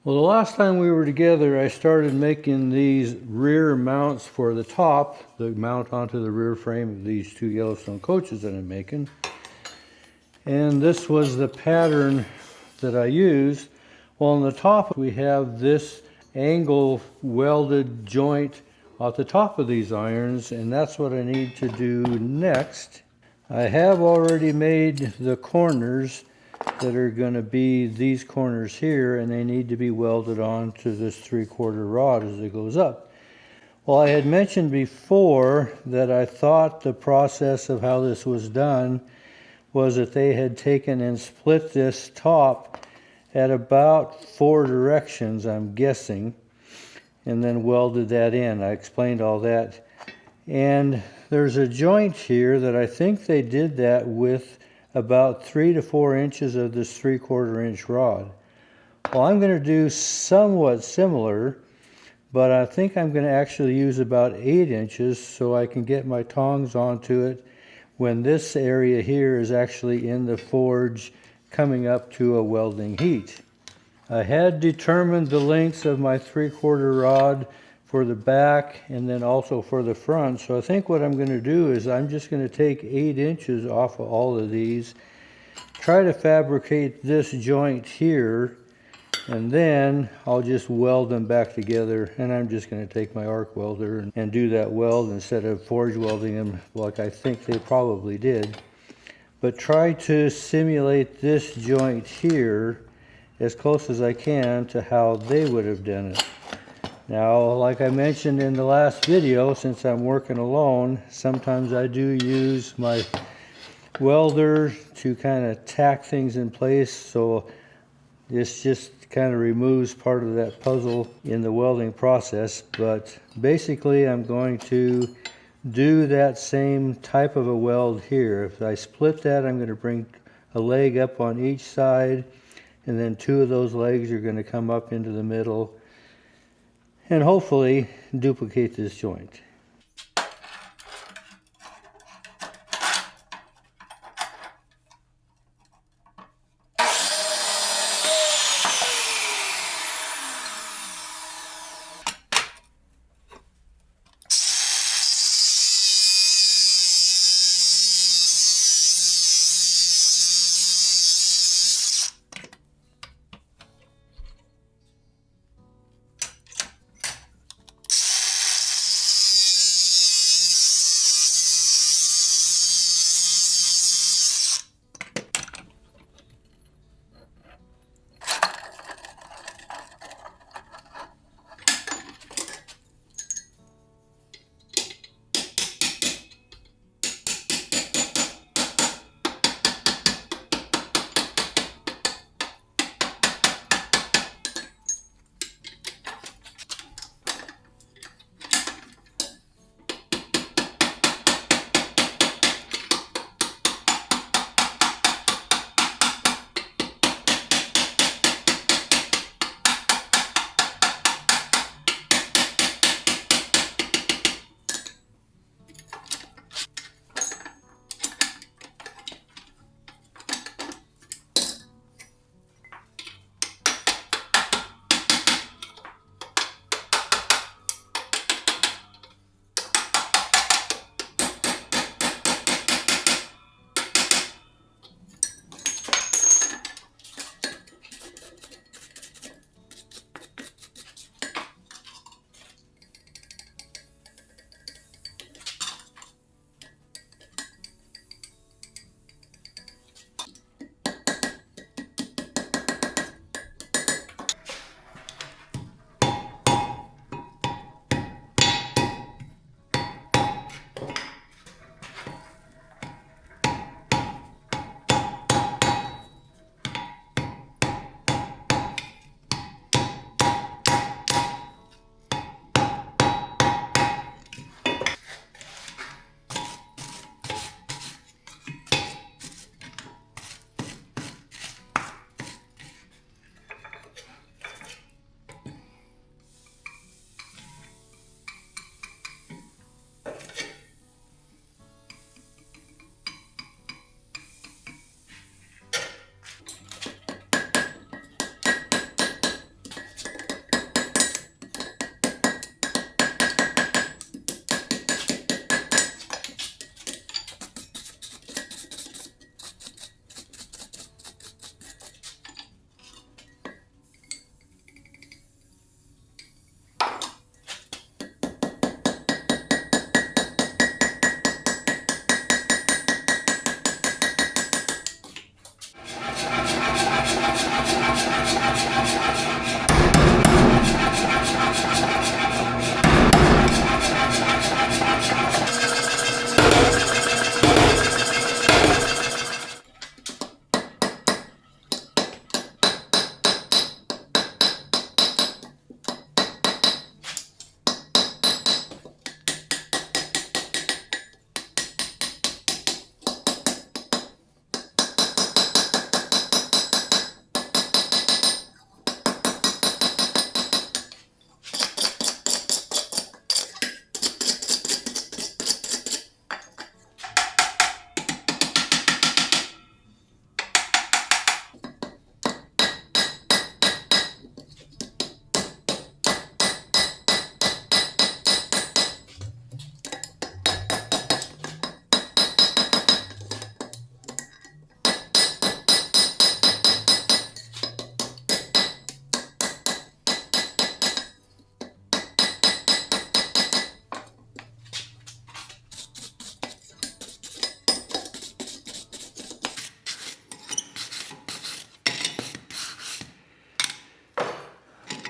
Well, the last time we were together, I started making these rear mounts for the top, the mount onto the rear frame of these two Yellowstone coaches that I'm making. And this was the pattern that I used. Well, on the top, we have this angle welded joint at the top of these irons, and that's what I need to do next. I have already made the corners that are going to be these corners here, and they need to be welded onto this 3/4 rod as it goes up. Well, I had mentioned before that I thought the process of how this was done was that they had taken and split this top at about 4 directions, I'm guessing, and then welded that in. I explained all that. And there's a joint here that I think they did that with about 3 to 4 inches of this 3/4 inch rod. Well, I'm going to do somewhat similar, but I think I'm going to actually use about 8 inches so I can get my tongs onto it when this area here is actually in the forge coming up to a welding heat. I had determined the lengths of my 3/4 rod for the back and then also for the front. So I think what I'm going to do is I'm just going to take 8 inches off of all of these, try to fabricate this joint here, and then I'll just weld them back together. And I'm just going to take my arc welder and do that weld instead of forge welding them like I think they probably did. But try to simulate this joint here as close as I can to how they would have done it. Now, like I mentioned in the last video, since I'm working alone, sometimes I do use my welder to kind of tack things in place, so this just kind of removes part of that puzzle in the welding process. But basically I'm going to do that same type of a weld here. If I split that, I'm going to bring a leg up on each side, and then 2 of those legs are going to come up into the middle and hopefully duplicate this joint.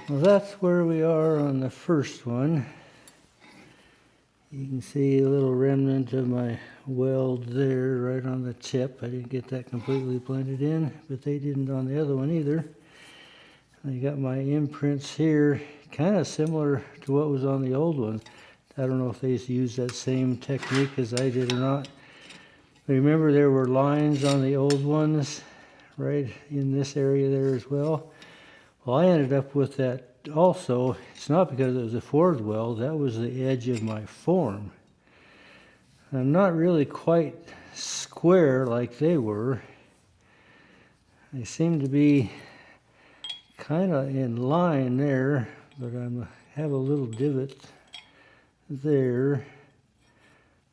Well, that's where we are on the first one. You can see a little remnant of my weld there right on the tip. I didn't get that completely blended in, but they didn't on the other one either. I got my imprints here, kind of similar to what was on the old one. I don't know if they used that same technique as I did or not. Remember, there were lines on the old ones right in this area there as well. Well, I ended up with that also. It's not because it was a forged weld, that was the edge of my form. I'm not really quite square like they were. They seem to be kind of in line there, but I have a little divot there.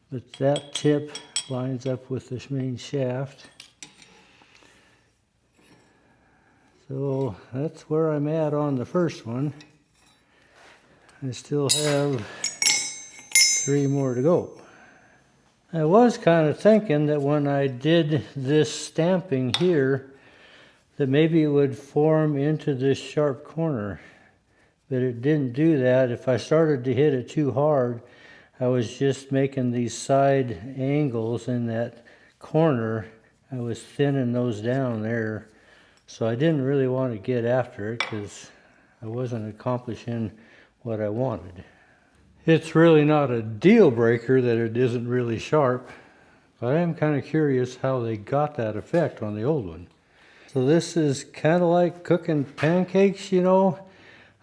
But that tip lines up with this main shaft. So that's where I'm at on the first one. I still have 3 more to go. I was kind of thinking that when I did this stamping here, that maybe it would form into this sharp corner, but it didn't do that. If I started to hit it too hard, I was just making these side angles in that corner. I was thinning those down there. So I didn't really want to get after it because I wasn't accomplishing what I wanted. It's really not a deal breaker that it isn't really sharp, but I am kind of curious how they got that effect on the old one. So this is kind of like cooking pancakes, you know.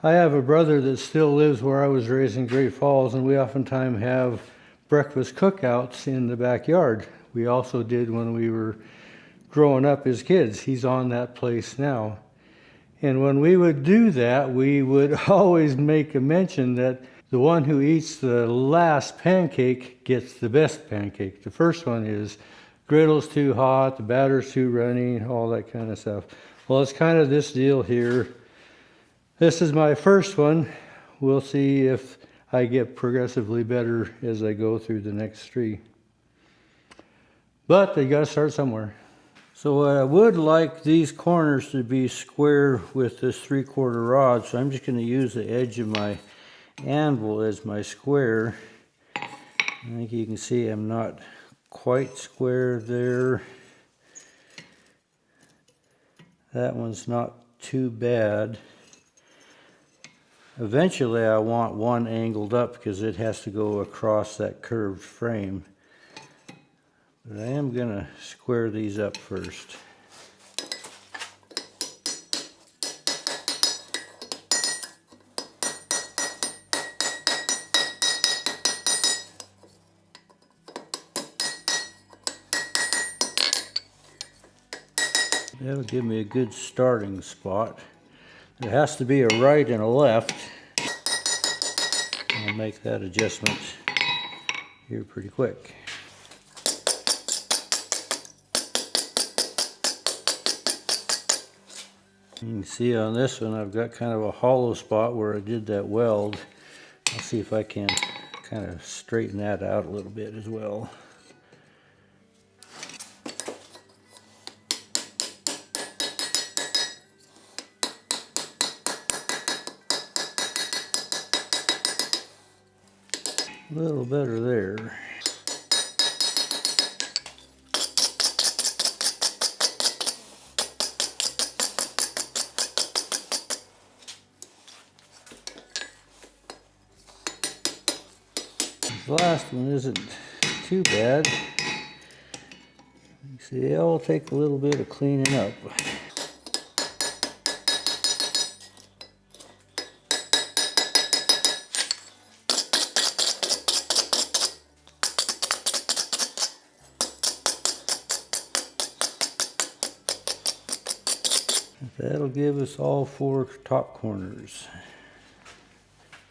I have a brother that still lives where I was raised in Great Falls, and we oftentimes have breakfast cookouts in the backyard. We also did when we were growing up as kids. He's on that place now. And when we would do that, we would always make a mention that the one who eats the last pancake gets the best pancake. The first one is griddle's too hot, the batter's too runny, all that kind of stuff. Well, it's kind of this deal here. This is my first one. We'll see if I get progressively better as I go through the next 3. But you gotta start somewhere. So I would like these corners to be square with this 3/4 rod, so I'm just going to use the edge of my anvil as my square. I think you can see I'm not quite square there. That one's not too bad. Eventually I want one angled up because it has to go across that curved frame. But I am going to square these up first. That'll give me a good starting spot. There has to be a right and a left. I'll make that adjustment here pretty quick. You can see on this one I've got kind of a hollow spot where I did that weld. I'll see if I can kind of straighten that out a little bit as well. A little better there. The last one isn't too bad. You see, it will take a little bit of cleaning up. That'll give us all 4 top corners.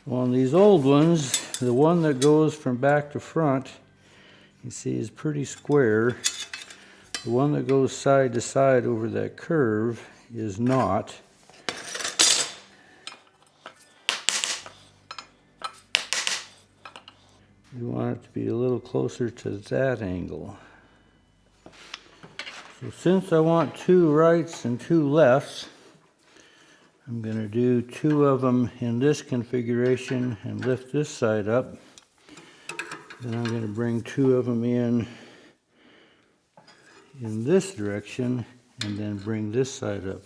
On these old ones, the one that goes from back to front, you see is pretty square. The one that goes side to side over that curve is not. We want it to be a little closer to that angle. So since I want 2 rights and 2 lefts, I'm going to do 2 of them in this configuration and lift this side up. Then I'm going to bring 2 of them in this direction and then bring this side up.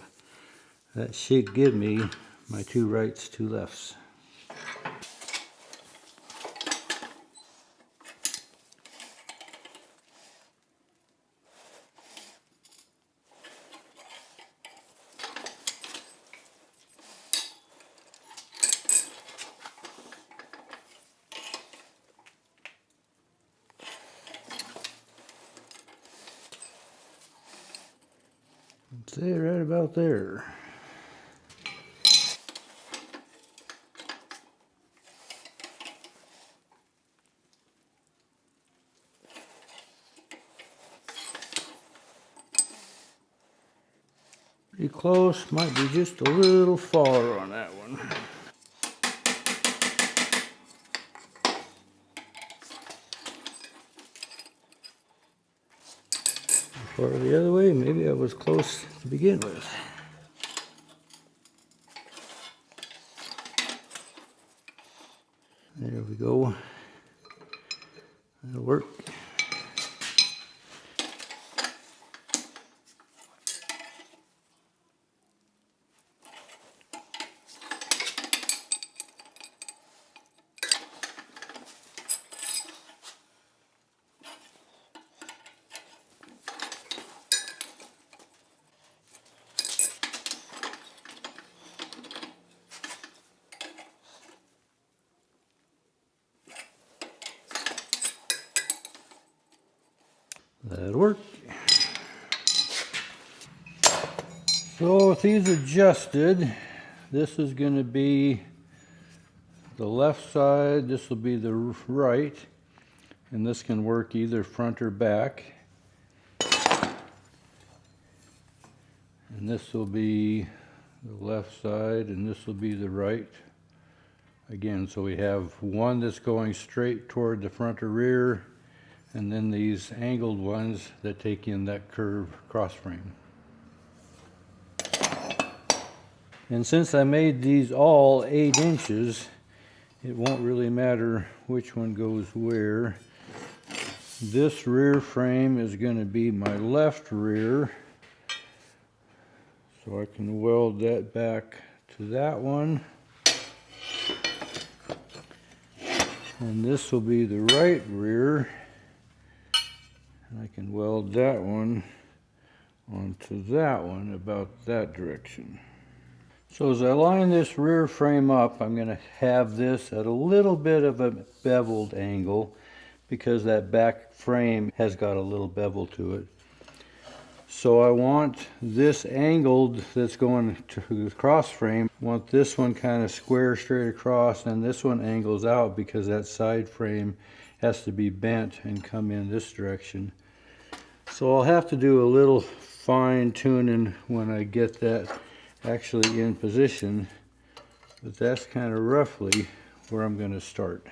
That should give me my 2 rights, 2 lefts. Stay right about there. Pretty close, might be just a little far on that one. Far the other way, maybe I was close to begin with. There we go. That'll work. That'll work. So with these adjusted, this is going to be the left side, this will be the right, and this can work either front or back. And this will be the left side, and this will be the right. Again, so we have one that's going straight toward the front or rear, and then these angled ones that take in that curve cross frame. And since I made these all 8 inches, it won't really matter which one goes where. This rear frame is going to be my left rear, so I can weld that back to that one. And this will be the right rear. I can weld that one onto that one about that direction. So as I line this rear frame up, I'm going to have this at a little bit of a beveled angle because that back frame has got a little bevel to it. So I want this angled that's going to the cross frame. I want this one kind of square straight across, and this one angles out because that side frame has to be bent and come in this direction. So I'll have to do a little fine tuning when I get that actually in position, but that's kind of roughly where I'm going to start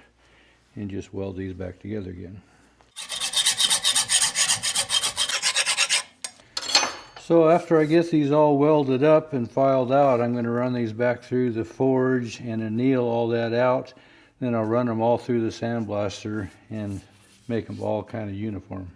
and just weld these back together again. So after I get these all welded up and filed out, I'm going to run these back through the forge and anneal all that out. Then I'll run them all through the sandblaster and make them all kind of uniform.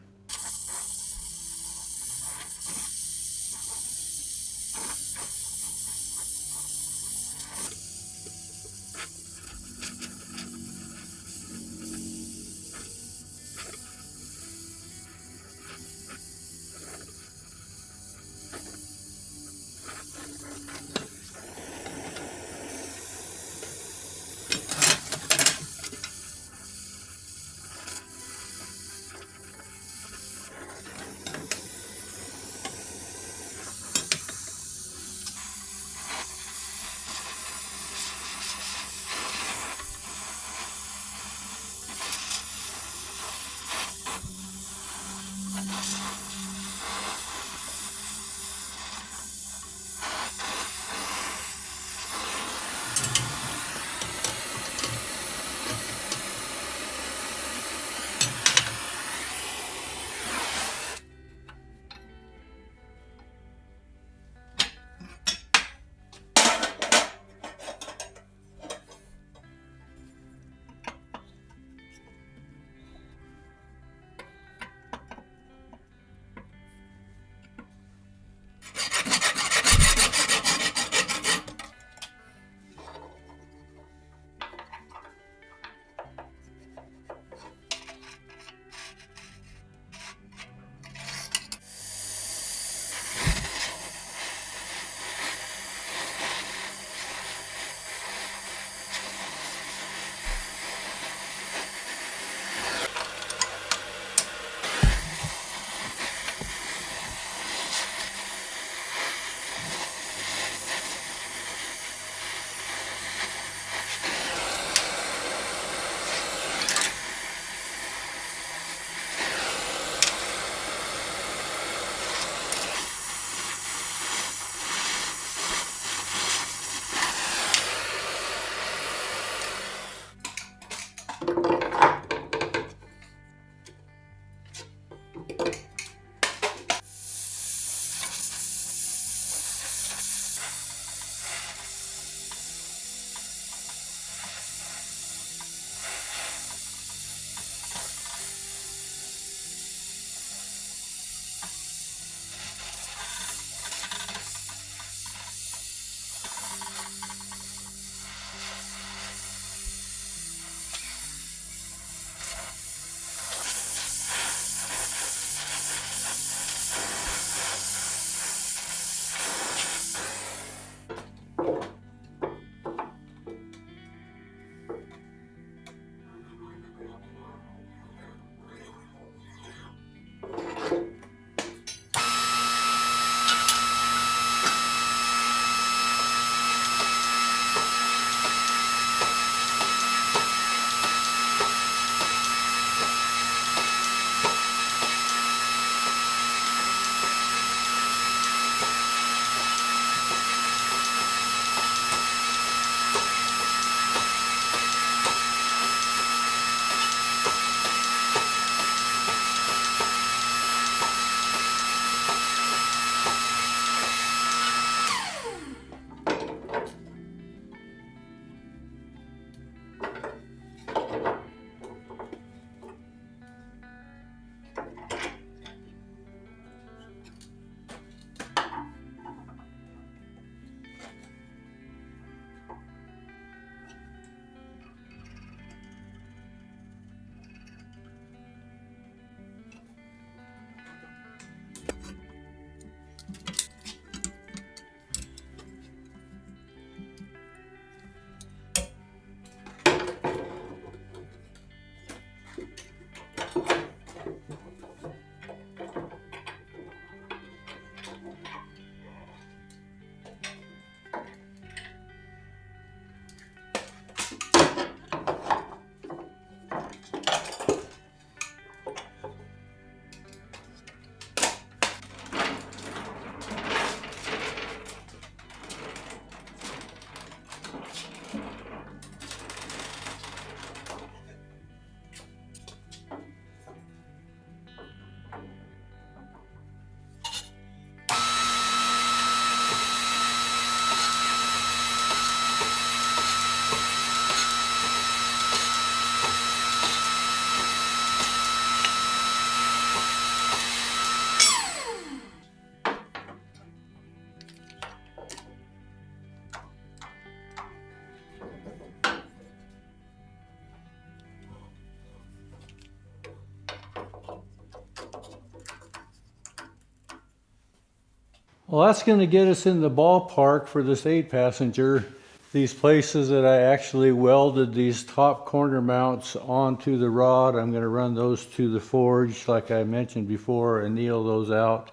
Well, that's going to get us in the ballpark for this 8-passenger. These places that I actually welded these top corner mounts onto the rod, I'm going to run those to the forge like I mentioned before, and anneal those out.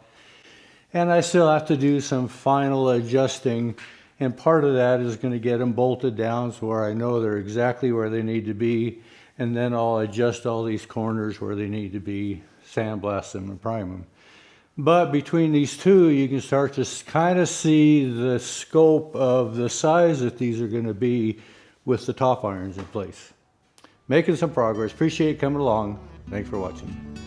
And I still have to do some final adjusting, and part of that is going to get them bolted down so where I know they're exactly where they need to be, and then I'll adjust all these corners where they need to be, sandblast them and prime them. But between these two, you can start to kind of see the scope of the size that these are going to be with the top irons in place. Making some progress. Appreciate coming along. Thanks for watching.